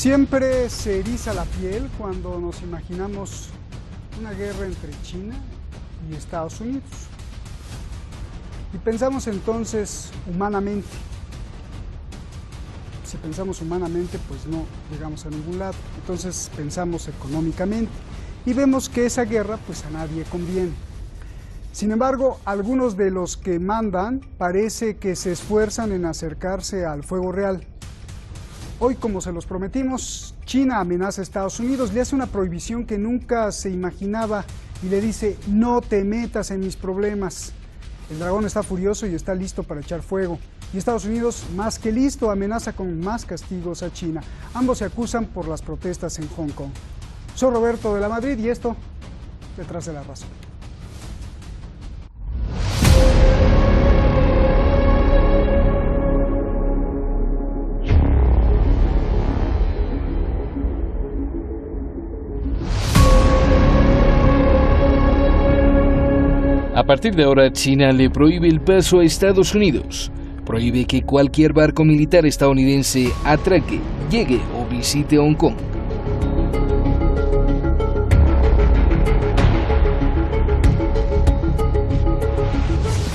Siempre se eriza la piel cuando nos imaginamos una guerra entre China y Estados Unidos. Y pensamos entonces humanamente. Si pensamos humanamente, pues no llegamos a ningún lado. Entonces pensamos económicamente y vemos que esa guerra pues a nadie conviene. Sin embargo, algunos de los que mandan parece que se esfuerzan en acercarse al fuego real. Hoy, como se los prometimos, China amenaza a Estados Unidos, le hace una prohibición que nunca se imaginaba y le dice: no te metas en mis problemas. El dragón está furioso y está listo para echar fuego. Y Estados Unidos, más que listo, amenaza con más castigos a China. Ambos se acusan por las protestas en Hong Kong. Soy Roberto de la Madrid y esto, Detrás de la Razón. A partir de ahora, China le prohíbe el paso a Estados Unidos. Prohíbe que cualquier barco militar estadounidense atraque, llegue o visite Hong Kong.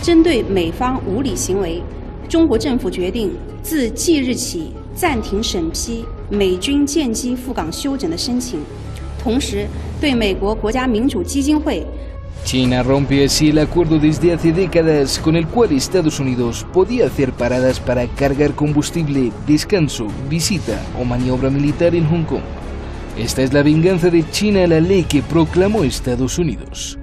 针对美方无理行为，中国政府决定自即日起暂停审批美军舰机赴港休整的申请，同时对美国国家民主基金会。 China rompe así el acuerdo desde hace décadas con el cual Estados Unidos podía hacer paradas para cargar combustible, descanso, visita o maniobra militar en Hong Kong. Esta es la venganza de China a la ley que proclamó Estados Unidos.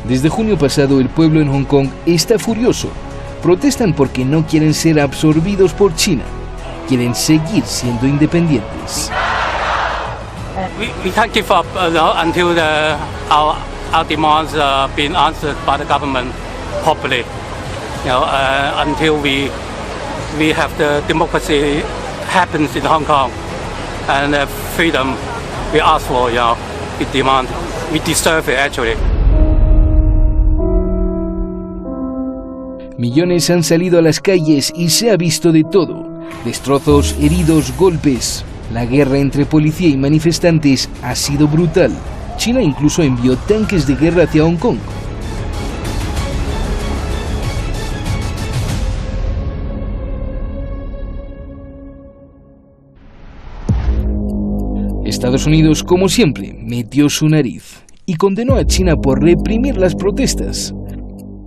Desde junio pasado, el pueblo en Hong Kong está furioso. Protestan porque no quieren ser absorbidos por China. Quieren seguir siendo independientes. We can't give up until our demands are being answered by the government properly. Until we have the democracy happens in Hong Kong and freedom we ask for. We demand, we deserve it actually. Millones han salido a las calles y se ha visto de todo. Destrozos, heridos, golpes. La guerra entre policía y manifestantes ha sido brutal. China incluso envió tanques de guerra hacia Hong Kong. Estados Unidos, como siempre, metió su nariz y condenó a China por reprimir las protestas.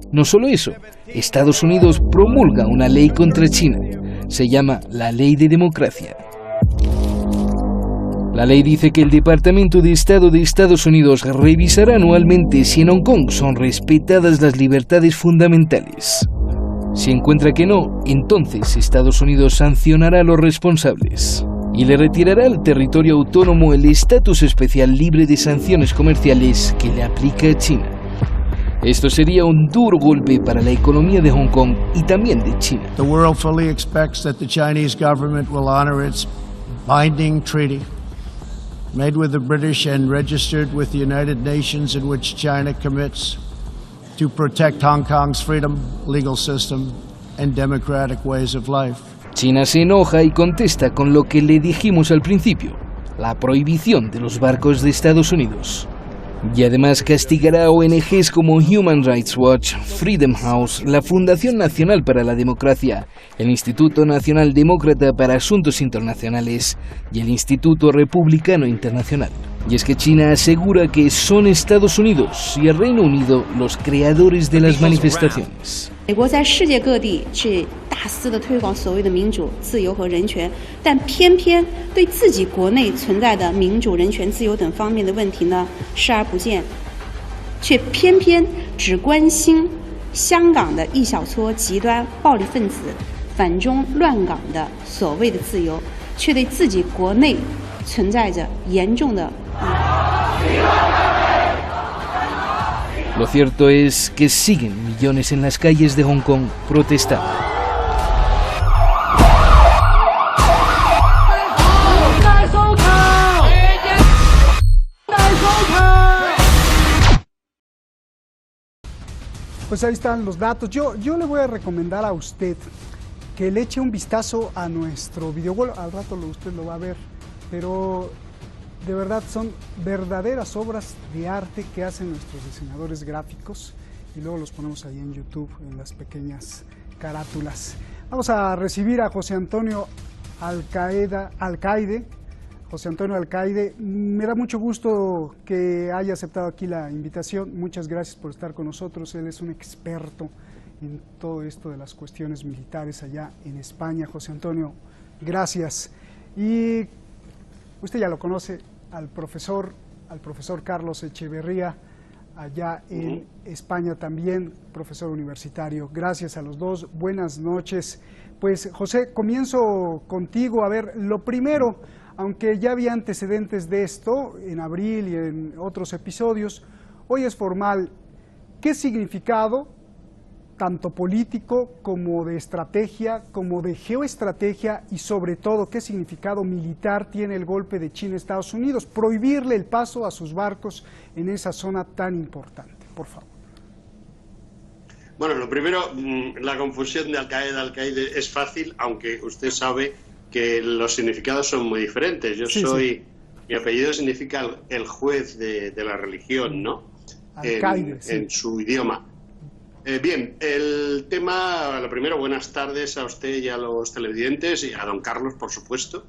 No solo eso, Estados Unidos promulga una ley contra China. Se llama la Ley de Democracia. La ley dice que el Departamento de Estado de Estados Unidos revisará anualmente si en Hong Kong son respetadas las libertades fundamentales. Si encuentra que no, entonces Estados Unidos sancionará a los responsables y le retirará al territorio autónomo el estatus especial libre de sanciones comerciales que le aplica a China. Esto sería un duro golpe para la economía de Hong Kong y también de China. The world fully expects that the Chinese government will honor its binding treaty made with the British and registered with the United Nations, in which China commits to protect Hong Kong's freedom, legal system and democratic ways of life. China se enoja y contesta con lo que le dijimos al principio, la prohibición de los barcos de Estados Unidos. Y además castigará a ONGs como Human Rights Watch, Freedom House, la Fundación Nacional para la Democracia, el Instituto Nacional Demócrata para Asuntos Internacionales y el Instituto Republicano Internacional. Y es que China asegura que son Estados Unidos y el Reino Unido los creadores de las manifestaciones. 美国在世界各地去大肆的推广所谓的民主、自由和人权，但偏偏对自己国内存在的民主、人权、自由等方面的问题呢视而不见，却偏偏只关心香港的一小撮极端暴力分子反中乱港的所谓的自由，却对自己国内存在着严重的。Lo cierto es que siguen millones en las calles de Hong Kong protestando. Pues ahí están los datos. Yo le voy a recomendar a usted que le eche un vistazo a nuestro video. Bueno, al rato usted lo va a ver, pero de verdad son verdaderas obras de arte que hacen nuestros diseñadores gráficos y luego los ponemos ahí en YouTube en las pequeñas carátulas. Vamos a recibir a José Antonio Alcaide. José Antonio Alcaide, me da mucho gusto que haya aceptado aquí la invitación. Muchas gracias por estar con nosotros. Él es un experto en todo esto de las cuestiones militares allá en España. José Antonio, gracias. Y usted ya lo conoce, al profesor Carlos Echeverría, allá en España también, profesor universitario. Gracias a los dos, buenas noches. Pues José, comienzo contigo. A ver, lo primero, aunque ya había antecedentes de esto en abril y en otros episodios, hoy es formal. ¿Qué significado, tanto político como de estrategia, como de geoestrategia y sobre todo qué significado militar tiene el golpe de China a Estados Unidos? Prohibirle el paso a sus barcos en esa zona tan importante, por favor. Bueno, lo primero, la confusión de Al-Qaeda es fácil, aunque usted sabe que los significados son muy diferentes. Mi apellido significa el juez de la religión, ¿no? En su idioma. Bien, el tema, lo primero, buenas tardes a usted y a los televidentes y a don Carlos, por supuesto.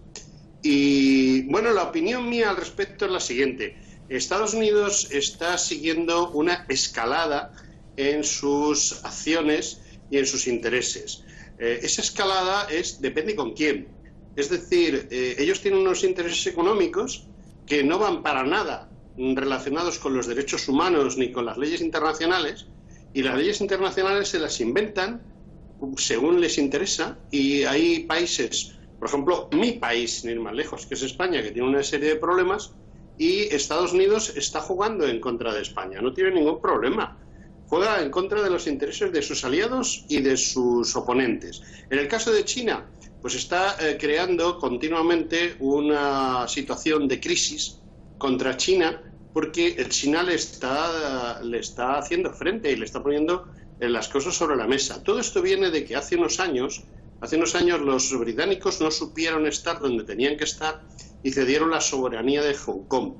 Y bueno, la opinión mía al respecto es la siguiente. Estados Unidos está siguiendo una escalada en sus acciones y en sus intereses. Esa escalada depende con quién. Es decir, ellos tienen unos intereses económicos que no van para nada relacionados con los derechos humanos ni con las leyes internacionales, y las leyes internacionales se las inventan según les interesa, y hay países, por ejemplo, mi país, sin ir más lejos, que es España, que tiene una serie de problemas, y Estados Unidos está jugando en contra de España, no tiene ningún problema. Juega en contra de los intereses de sus aliados y de sus oponentes. En el caso de China, pues está creando continuamente una situación de crisis contra China, porque China le está haciendo frente y le está poniendo las cosas sobre la mesa. Todo esto viene de que hace unos años los británicos no supieron estar donde tenían que estar y cedieron la soberanía de Hong Kong,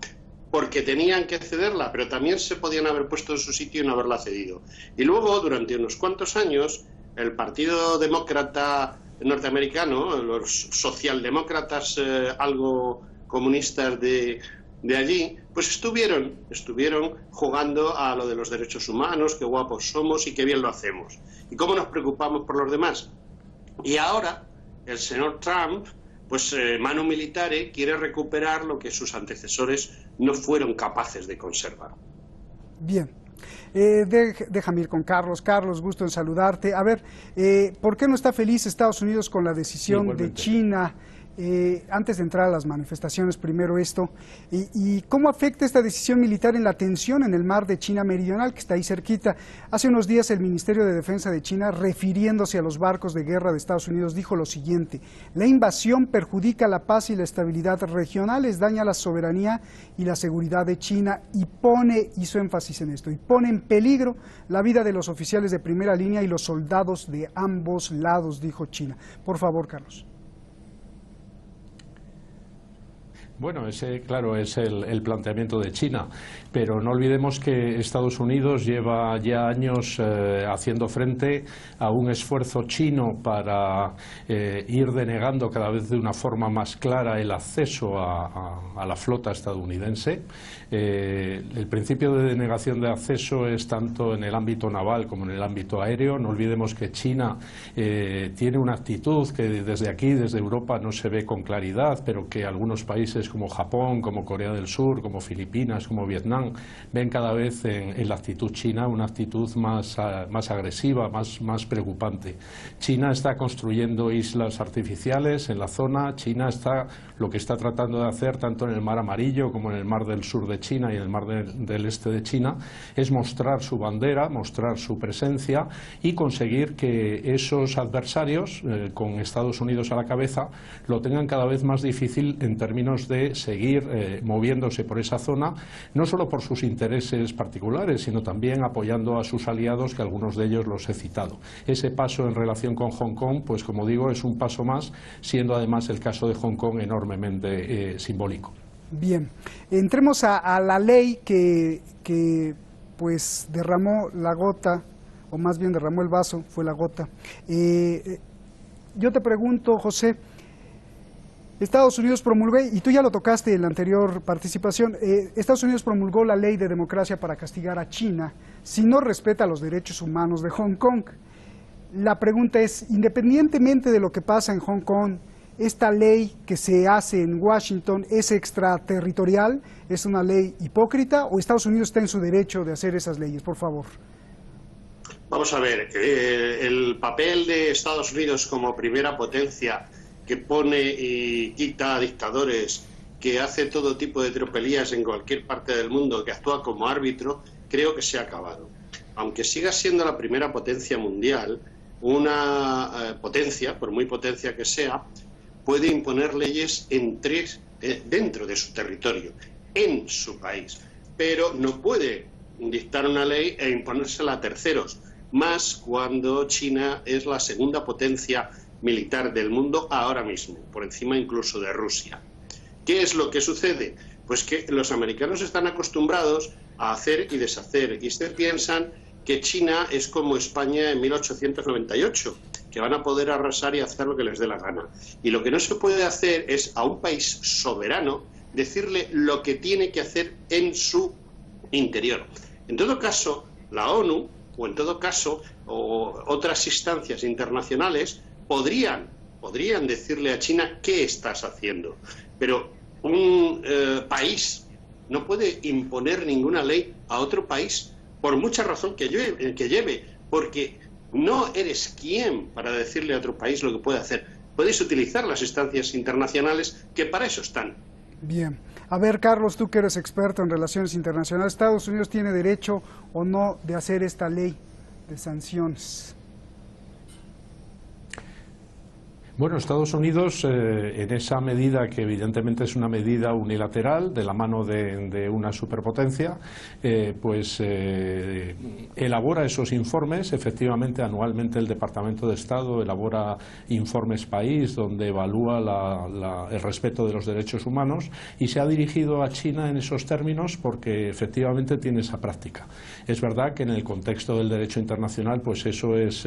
porque tenían que cederla, pero también se podían haber puesto en su sitio y no haberla cedido. Y luego, durante unos cuantos años, el Partido Demócrata norteamericano, los socialdemócratas algo comunistas de allí, pues estuvieron jugando a lo de los derechos humanos, qué guapos somos y qué bien lo hacemos. ¿Y cómo nos preocupamos por los demás? Y ahora el señor Trump, pues manu militare, quiere recuperar lo que sus antecesores no fueron capaces de conservar. Bien. Déjame ir con Carlos. Carlos, gusto en saludarte. A ver, ¿por qué no está feliz Estados Unidos con la decisión de China? Antes de entrar a las manifestaciones, primero esto, y cómo afecta esta decisión militar en la tensión en el mar de China Meridional, que está ahí cerquita. Hace unos días el Ministerio de Defensa de China, refiriéndose a los barcos de guerra de Estados Unidos, dijo lo siguiente: la invasión perjudica la paz y la estabilidad regionales, daña la soberanía y la seguridad de China, y hizo énfasis en esto, y pone en peligro la vida de los oficiales de primera línea y los soldados de ambos lados, dijo China. Por favor, Carlos. Bueno, ese, claro, es el planteamiento de China, pero no olvidemos que Estados Unidos lleva ya años haciendo frente a un esfuerzo chino para ir denegando cada vez de una forma más clara el acceso a la flota estadounidense. El principio de denegación de acceso es tanto en el ámbito naval como en el ámbito aéreo. No olvidemos que China tiene una actitud que desde aquí, desde Europa, no se ve con claridad, pero que algunos países naciones como Japón, como Corea del Sur, como Filipinas, como Vietnam, ven cada vez en la actitud china una actitud más agresiva, más preocupante. China está construyendo islas artificiales en la zona, China lo que está tratando de hacer tanto en el Mar Amarillo como en el Mar del Sur de China y en el Mar del Este de China es mostrar su bandera, mostrar su presencia y conseguir que esos adversarios, con Estados Unidos a la cabeza, lo tengan cada vez más difícil en términos de seguir moviéndose por esa zona, no solo por sus intereses particulares, sino también apoyando a sus aliados, que algunos de ellos los he citado. Ese paso en relación con Hong Kong, pues como digo, es un paso más, siendo además el caso de Hong Kong enormemente simbólico. Bien, entremos a la ley que pues derramó la gota, o más bien derramó el vaso, fue la gota. Yo te pregunto, José, Estados Unidos promulgó, y tú ya lo tocaste en la anterior participación, Estados Unidos promulgó la ley de democracia para castigar a China si no respeta los derechos humanos de Hong Kong. La pregunta es, independientemente de lo que pasa en Hong Kong, ¿esta ley que se hace en Washington es extraterritorial? ¿Es una ley hipócrita o Estados Unidos está en su derecho de hacer esas leyes? Por favor. Vamos a ver, el papel de Estados Unidos como primera potencia que pone y quita a dictadores, que hace todo tipo de tropelías en cualquier parte del mundo, que actúa como árbitro, creo que se ha acabado. Aunque siga siendo la primera potencia mundial, una potencia, por muy potencia que sea, puede imponer leyes dentro de su territorio, en su país, pero no puede dictar una ley e imponérsela a terceros, más cuando China es la segunda potencia militar del mundo ahora mismo, por encima incluso de Rusia. ¿Qué es lo que sucede? Pues que los americanos están acostumbrados a hacer y deshacer, y ustedes piensan que China es como España en 1898, que van a poder arrasar y hacer lo que les dé la gana. Y lo que no se puede hacer es a un país soberano decirle lo que tiene que hacer en su interior. En todo caso, la ONU, o en todo caso, o otras instancias internacionales, podrían decirle a China qué estás haciendo. Pero un país no puede imponer ninguna ley a otro país, por mucha razón que lleve, porque no eres quien para decirle a otro país lo que puede hacer. Podéis utilizar las instancias internacionales que para eso están. Bien. A ver, Carlos, tú que eres experto en relaciones internacionales, ¿Estados Unidos tiene derecho o no de hacer esta ley de sanciones? Bueno, Estados Unidos, en esa medida que evidentemente es una medida unilateral de la mano de una superpotencia, elabora esos informes. Efectivamente, anualmente el Departamento de Estado elabora informes país donde evalúa el respeto de los derechos humanos, y se ha dirigido a China en esos términos porque efectivamente tiene esa práctica. Es verdad que en el contexto del derecho internacional pues eso es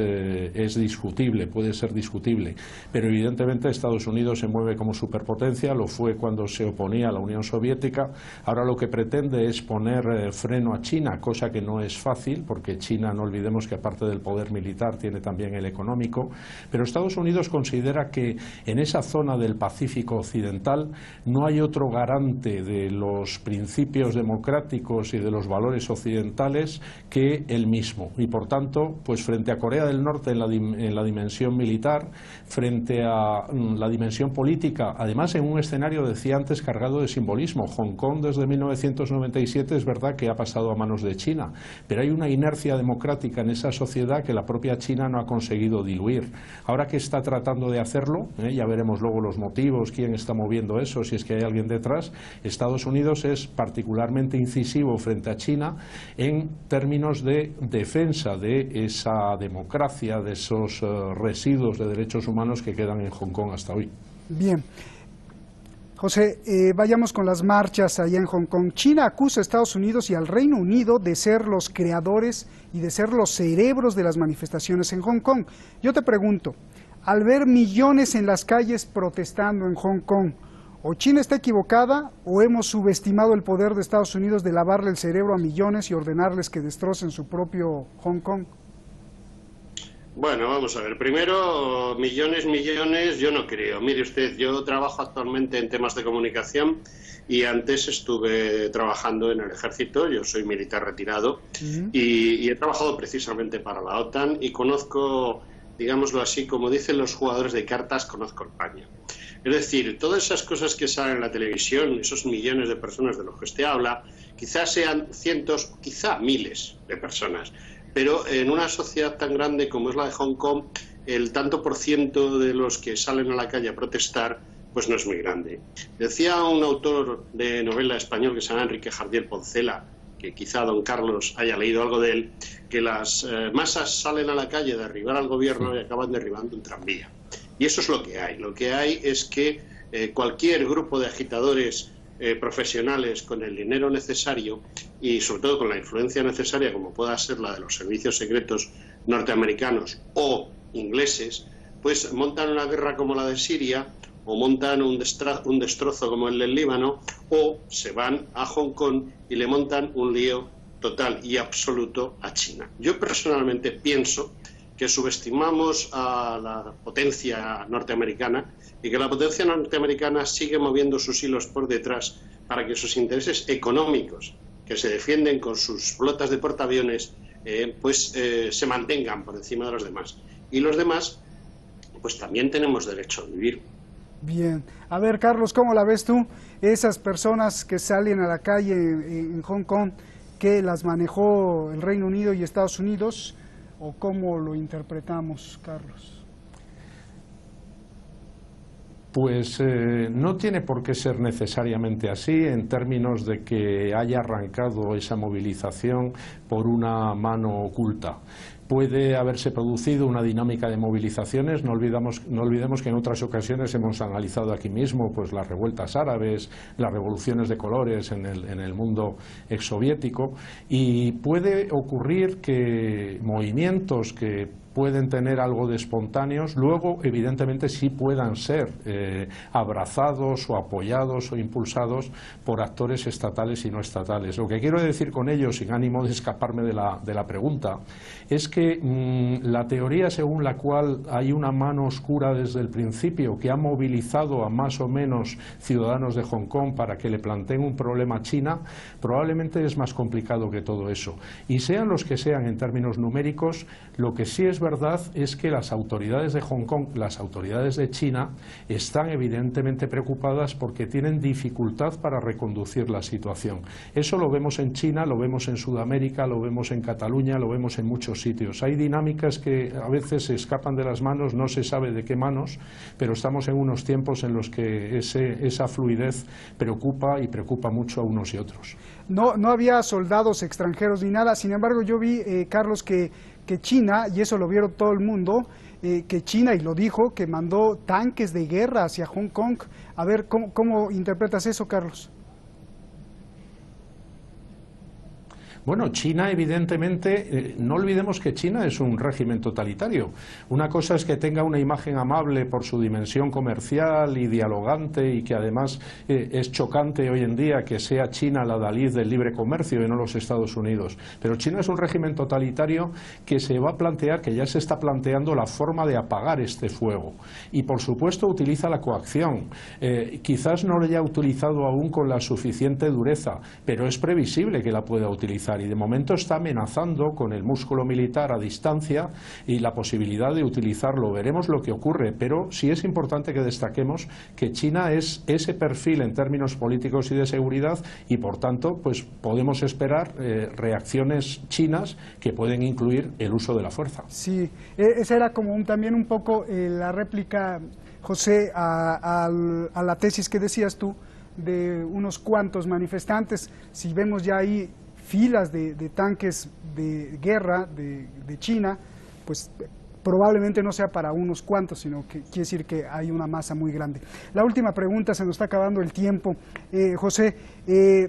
discutible, puede ser discutible, pero evidentemente Estados Unidos se mueve como superpotencia, lo fue cuando se oponía a la Unión Soviética, ahora lo que pretende es poner freno a China, cosa que no es fácil, porque China, no olvidemos que aparte del poder militar tiene también el económico, pero Estados Unidos considera que en esa zona del Pacífico Occidental no hay otro garante de los principios democráticos y de los valores occidentales que él mismo, y por tanto, pues frente a Corea del Norte en la dimensión militar, frente a la dimensión política, además en un escenario, decía antes, cargado de simbolismo. Hong Kong desde 1997 es verdad que ha pasado a manos de China, pero hay una inercia democrática en esa sociedad que la propia China no ha conseguido diluir. Ahora que está tratando de hacerlo, ya veremos luego los motivos, quién está moviendo eso, si es que hay alguien detrás, Estados Unidos es particularmente incisivo frente a China en términos de defensa de esa democracia, de esos residuos de derechos humanos que quedan en Hong Kong hasta hoy. Bien. José, vayamos con las marchas allá en Hong Kong. China acusa a Estados Unidos y al Reino Unido de ser los creadores y de ser los cerebros de las manifestaciones en Hong Kong. Yo te pregunto, al ver millones en las calles protestando en Hong Kong, ¿o China está equivocada o hemos subestimado el poder de Estados Unidos de lavarle el cerebro a millones y ordenarles que destrocen su propio Hong Kong? Bueno, vamos a ver. Primero, millones, yo no creo. Mire usted, yo trabajo actualmente en temas de comunicación y antes estuve trabajando en el ejército. Yo soy militar retirado y he trabajado precisamente para la OTAN y conozco, digámoslo así, como dicen los jugadores de cartas, conozco el paño. Es decir, todas esas cosas que salen en la televisión, esos millones de personas de los que usted habla, quizás sean cientos, quizá miles de personas. Pero en una sociedad tan grande como es la de Hong Kong, el tanto por ciento de los que salen a la calle a protestar, pues no es muy grande. Decía un autor de novela español que se llama Enrique Jardiel Poncela, que quizá don Carlos haya leído algo de él, que las masas salen a la calle a derribar al gobierno y acaban derribando un tranvía. Y eso es lo que hay. Lo que hay es que cualquier grupo de agitadores profesionales con el dinero necesario y sobre todo con la influencia necesaria, como pueda ser la de los servicios secretos norteamericanos o ingleses, pues montan una guerra como la de Siria o montan un destrozo como el del Líbano, o se van a Hong Kong y le montan un lío total y absoluto a China. Yo personalmente pienso que subestimamos a la potencia norteamericana y que la potencia norteamericana sigue moviendo sus hilos por detrás para que sus intereses económicos, que se defienden con sus flotas de portaaviones, se mantengan por encima de los demás. Y los demás, pues también tenemos derecho a vivir. Bien. A ver, Carlos, ¿cómo la ves tú? Esas personas que salen a la calle en Hong Kong, ¿que las manejó el Reino Unido y Estados Unidos? ¿O cómo lo interpretamos, Carlos? Pues no tiene por qué ser necesariamente así en términos de que haya arrancado esa movilización por una mano oculta. Puede haberse producido una dinámica de movilizaciones. No olvidemos que en otras ocasiones hemos analizado aquí mismo pues las revueltas árabes, las revoluciones de colores en el mundo exsoviético, y puede ocurrir que movimientos que pueden tener algo de espontáneos, luego evidentemente sí puedan ser abrazados o apoyados o impulsados por actores estatales y no estatales. Lo que quiero decir con ello, sin ánimo de escaparme de la pregunta, es que la teoría según la cual hay una mano oscura desde el principio que ha movilizado a más o menos ciudadanos de Hong Kong para que le planteen un problema a China, probablemente es más complicado que todo eso. Y sean los que sean en términos numéricos, lo que sí es verdad es que las autoridades de Hong Kong, las autoridades de China, están evidentemente preocupadas porque tienen dificultad para reconducir la situación. Eso lo vemos en China, lo vemos en Sudamérica, lo vemos en Cataluña, lo vemos en muchos sitios. Hay dinámicas que a veces se escapan de las manos, no se sabe de qué manos, pero estamos en unos tiempos en los que esa fluidez preocupa y preocupa mucho a unos y otros. No había soldados extranjeros ni nada, sin embargo yo vi, Carlos, que China, y eso lo vieron todo el mundo, que China, y lo dijo, que mandó tanques de guerra hacia Hong Kong. A ver, ¿cómo interpretas eso, Carlos? Bueno, China evidentemente, no olvidemos que China es un régimen totalitario. Una cosa es que tenga una imagen amable por su dimensión comercial y dialogante, y que además es chocante hoy en día que sea China la adalid del libre comercio y no los Estados Unidos. Pero China es un régimen totalitario que se va a plantear, que ya se está planteando la forma de apagar este fuego. Y por supuesto utiliza la coacción. Quizás no lo haya utilizado aún con la suficiente dureza, pero es previsible que la pueda utilizar. Y de momento está amenazando con el músculo militar a distancia y la posibilidad de utilizarlo. Veremos lo que ocurre, pero sí es importante que destaquemos que China es ese perfil en términos políticos y de seguridad, y por tanto pues podemos esperar reacciones chinas que pueden incluir el uso de la fuerza. Sí, esa era como también un poco la réplica, José, a la tesis que decías tú de unos cuantos manifestantes. Si vemos ya ahí filas de tanques de guerra de China, pues probablemente no sea para unos cuantos, sino que quiere decir que hay una masa muy grande. La última pregunta, se nos está acabando el tiempo. José,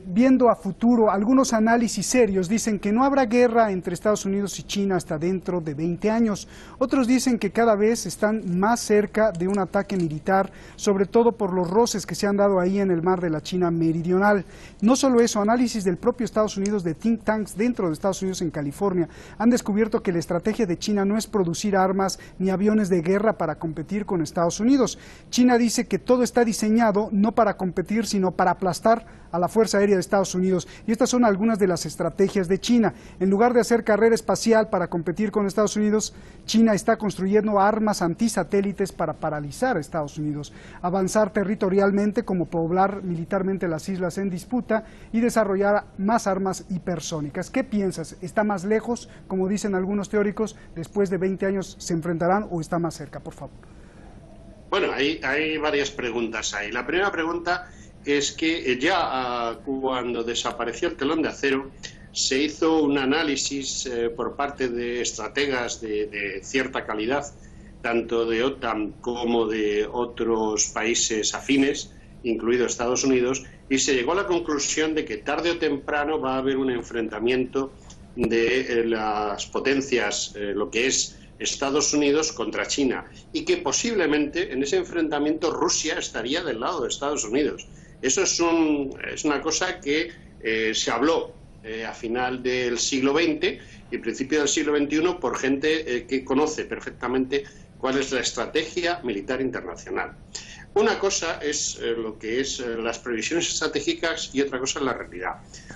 viendo a futuro, algunos análisis serios dicen que no habrá guerra entre Estados Unidos y China hasta dentro de 20 años. Otros dicen que cada vez están más cerca de un ataque militar, sobre todo por los roces que se han dado ahí en el mar de la China Meridional. No solo eso, análisis del propio Estados Unidos, de think tanks dentro de Estados Unidos en California, han descubierto que la estrategia de China no es producir armas ni aviones de guerra para competir con Estados Unidos. China dice que todo está diseñado no para competir, sino para aplastar a la Fuerza Aérea de Estados Unidos. Y estas son algunas de las estrategias de China. En lugar de hacer carrera espacial para competir con Estados Unidos, China está construyendo armas antisatélites para paralizar a Estados Unidos, avanzar territorialmente como poblar militarmente las islas en disputa y desarrollar más armas hipersónicas. ¿Qué piensas? ¿Está más lejos, como dicen algunos teóricos, después de 20 años se enfrentarán, o está más cerca? Por favor. Bueno, hay varias preguntas ahí. La primera pregunta es que ya cuando desapareció el telón de acero, se hizo un análisis por parte de estrategas de cierta calidad, tanto de OTAN como de otros países afines, incluido Estados Unidos, y se llegó a la conclusión de que tarde o temprano va a haber un enfrentamiento de las potencias, lo que es Estados Unidos contra China, y que posiblemente en ese enfrentamiento Rusia estaría del lado de Estados Unidos. Eso es una cosa que se habló a final del siglo XX y principio del siglo XXI por gente que conoce perfectamente cuál es la estrategia militar internacional. Una cosa es lo que es las previsiones estratégicas y otra cosa es la realidad.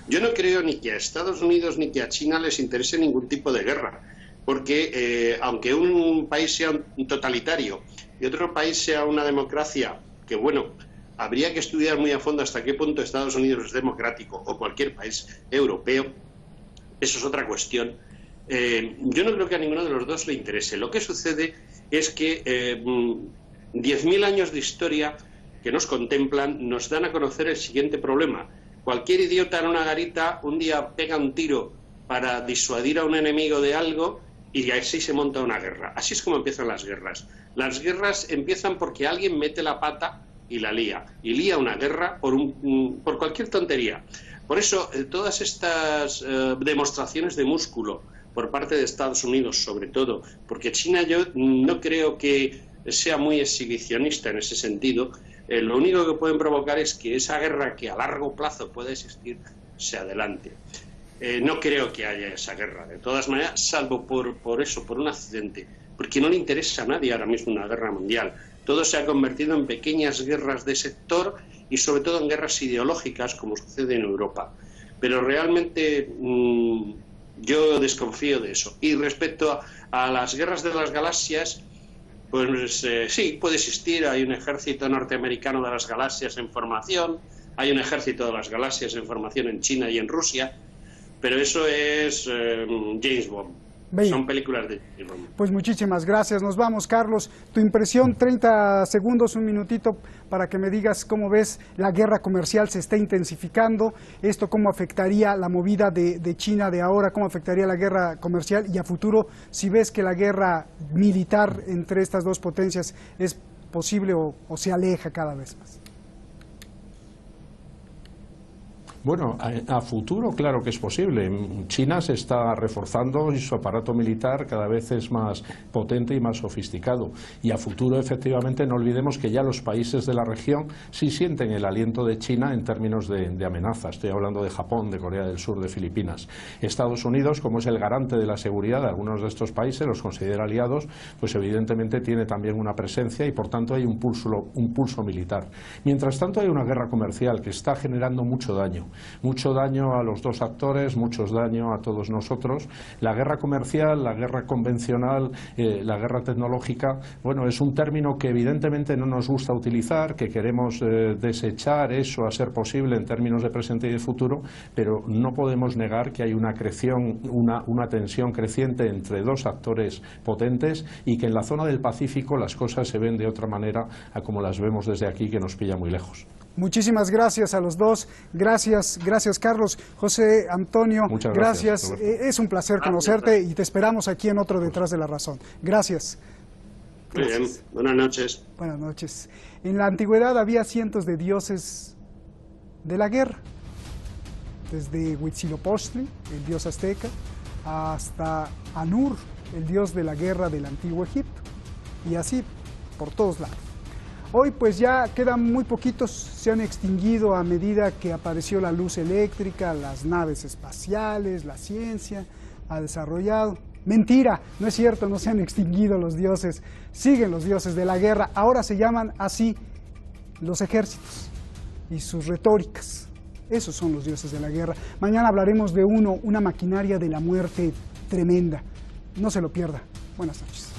Yo no creo ni que a Estados Unidos ni que a China les interese ningún tipo de guerra, porque aunque un país sea un totalitario y otro país sea una democracia, que bueno, habría que estudiar muy a fondo hasta qué punto Estados Unidos es democrático o cualquier país europeo, eso es otra cuestión. Yo no creo que a ninguno de los dos le interese. Lo que sucede es que 10.000 años de historia que nos contemplan nos dan a conocer el siguiente problema. Cualquier idiota en una garita un día pega un tiro para disuadir a un enemigo de algo y así se monta una guerra. Así es como empiezan las guerras. Las guerras empiezan porque alguien mete la pata y la lía. Y lía una guerra por cualquier tontería. Por eso, todas estas demostraciones de músculo por parte de Estados Unidos, sobre todo, porque China yo no creo que sea muy exhibicionista en ese sentido, lo único que pueden provocar es que esa guerra que a largo plazo puede existir se adelante. No creo que haya esa guerra, de todas maneras, salvo por un accidente, porque no le interesa a nadie ahora mismo una guerra mundial. Todo se ha convertido en pequeñas guerras de sector y sobre todo en guerras ideológicas, como sucede en Europa. Pero realmente yo desconfío de eso. Y respecto a las guerras de las galaxias, pues sí, puede existir. Hay un ejército norteamericano de las galaxias en formación, hay un ejército de las galaxias en formación en China y en Rusia, pero eso es James Bond. Bien. Son películas de James Bond. Pues muchísimas gracias. Nos vamos, Carlos. Tu impresión, 30 segundos, un minutito, para que me digas cómo ves la guerra comercial se está intensificando. Esto cómo afectaría la movida de China de ahora, cómo afectaría la guerra comercial y a futuro, si ves que la guerra militar entre estas dos potencias es posible o se aleja cada vez más. Bueno, a futuro claro que es posible. China se está reforzando y su aparato militar cada vez es más potente y más sofisticado. Y a futuro, efectivamente, no olvidemos que ya los países de la región sí sienten el aliento de China en términos de amenaza. Estoy hablando de Japón, de Corea del Sur, de Filipinas. Estados Unidos, como es el garante de la seguridad de algunos de estos países, los considera aliados, pues evidentemente tiene también una presencia y por tanto hay un pulso militar. Mientras tanto hay una guerra comercial que está generando mucho daño a los dos actores, mucho daño a todos nosotros. La guerra comercial, la guerra convencional, la guerra tecnológica, bueno, es un término que evidentemente no nos gusta utilizar, que queremos desechar eso a ser posible en términos de presente y de futuro, pero no podemos negar que hay una tensión creciente entre dos actores potentes y que en la zona del Pacífico las cosas se ven de otra manera a como las vemos desde aquí, que nos pilla muy lejos. Muchísimas gracias a los dos. Gracias Carlos. José Antonio, muchas gracias. Es un placer conocerte y te esperamos aquí en otro Detrás de la Razón. Gracias. Muy bien, buenas noches. Buenas noches. En la antigüedad había cientos de dioses de la guerra, desde Huitzilopochtli, el dios azteca, hasta Anur, el dios de la guerra del antiguo Egipto, y así por todos lados. Hoy pues ya quedan muy poquitos, se han extinguido a medida que apareció la luz eléctrica, las naves espaciales, la ciencia ha desarrollado Mentira, no es cierto, no se han extinguido los dioses, siguen los dioses de la guerra, ahora se llaman así los ejércitos y sus retóricas. Esos son los dioses de la guerra. Mañana hablaremos de una maquinaria de la muerte tremenda. No se lo pierda. Buenas noches.